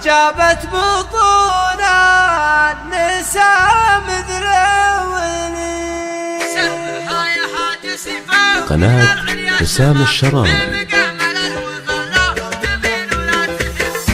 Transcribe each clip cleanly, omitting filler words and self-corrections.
جابت بطونا النساء مذروني. سرها يا حاج سيفاوي قناة حسام الشرام.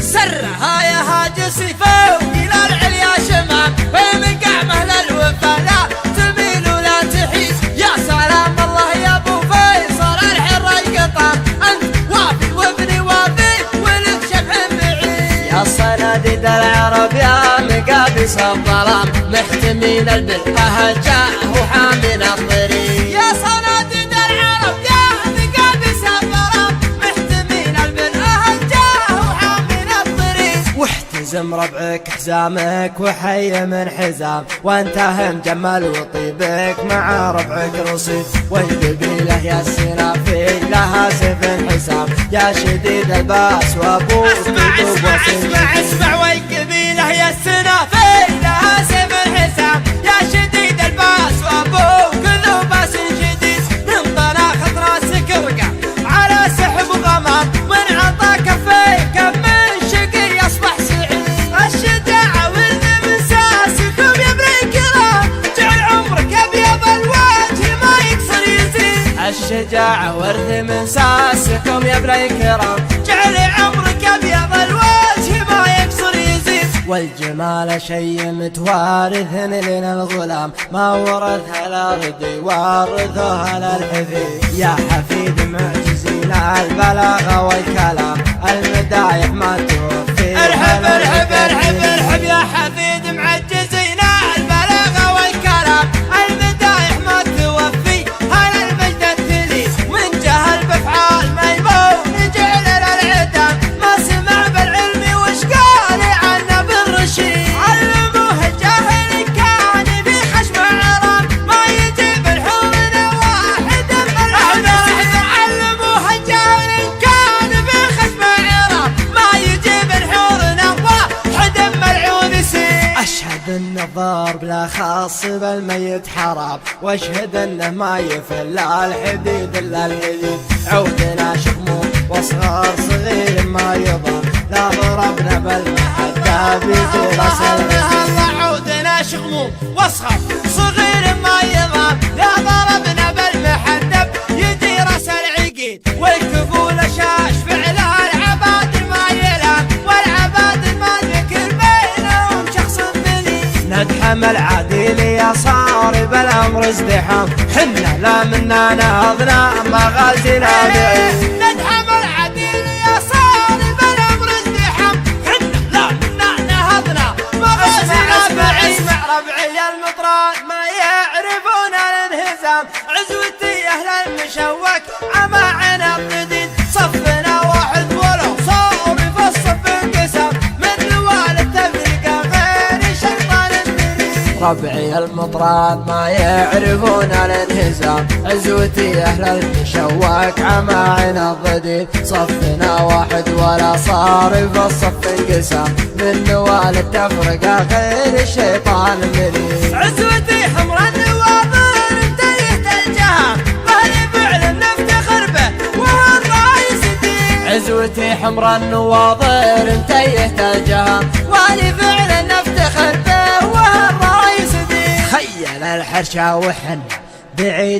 سرها يا حاج سيفاوي للعليا شمام ومن قعمه للوفا لا تميل ولا تحيد. يا سلام الله يا ابو فيصل الحر القطام انت وافي وابني وافي ولك شبح بعيد. يا صناديد العرب يا مقابس الظلام محتمين البلقه جاه وحامل الطريق. يا صناديد العرب يا مقابس الظلام محتمين البلقه جاه وحامل الطريق. واحتزم ربعك حزامك وحي من حزام وانتهى مجمل وطيبك مع ربعك رصيد. والقبيله يا السنافي لها سيف حسام يا شديد الباس وابوك اسمع والقبيله يا السنافي لها سيف حسام يا شديد الباس وابوك ذو باس شديد. من طناخة راسك رقع على سحب غمام من عطا كفيك من شقي اصبح سعيد. الشجاعة ولد من ساسكم يا ابن الكرام جعل عمرك ابيض الوجه ما يكسر يزيد. الشجاعة ورث من ساسكم يا ابن الكرام جعل عمرك ابيض الوجه ما يكسر يزيد. والجمال شيء متوارث لنا الغلام ما ورثها الارض وارثها للحفيد. يا حفيد معجزين البلاغه والكلام المدايح ما توفي. ارحب ارحب ارحب ارحب يا حفيد معجزين البلاغه والكلام المدايح ما توفي. هلا المجد التلي من جهل بافعال ميمون جعل للعدم ما سمع بالعلم وش قال عنه بالرشيد. علموه الجاهل كان في خشم عرام ما يجيب الحور واحد من العذاب. علموه الجاهل كان في خشم عرام ما يجيب الحور واحد من العون سيد. اشهد ان الضار بلا خاص بالميت حرام واشهد انه ما يفل الحديد الا الحديد. عودنا شغمو واصغار صغير ما يضام لا ضربنا بالمحدة بيجي راس العقيد. عودنا شغمو واصغر صغير ما يضام لا ضربنا بالمحدة يجي راس العقيد. والكفول شاش فعل العباد ما يلام والعباد ما ذكر بينهم شخص ثاني. ندحم العديل يا صار بالامر ازدحام حنا لا منا نهضنا مغازينا بعيد. ندحم العديل يا صار بالامر ازدحام حنا لا منا نهضنا مغازينا بعيد. اسمع ربعي المطران ما يعرفون الانهزام عزوتي اهل المشوك عما عنا الجديد. صفنا واحد ولو صار في الصف انقسام من نوال التفرقه غير شيطان المريد. ربعي المطران ما يعرفون الانهزام عزوتي اهل المشوك عما عنا الضديد. صفنا واحد ولا صار في الصف انقسام من نوال التفرقه غير الشيطان المريد. عزوتي حمر النواظر انتهت الجهام وهل فعل نفتخر به وهو الرئيس الدين. عزوتي حمر النواظر انتهت الجهام وهل فعل نفتخر به وهو الرئيس الدين. خيل الحرشة وحن بعيد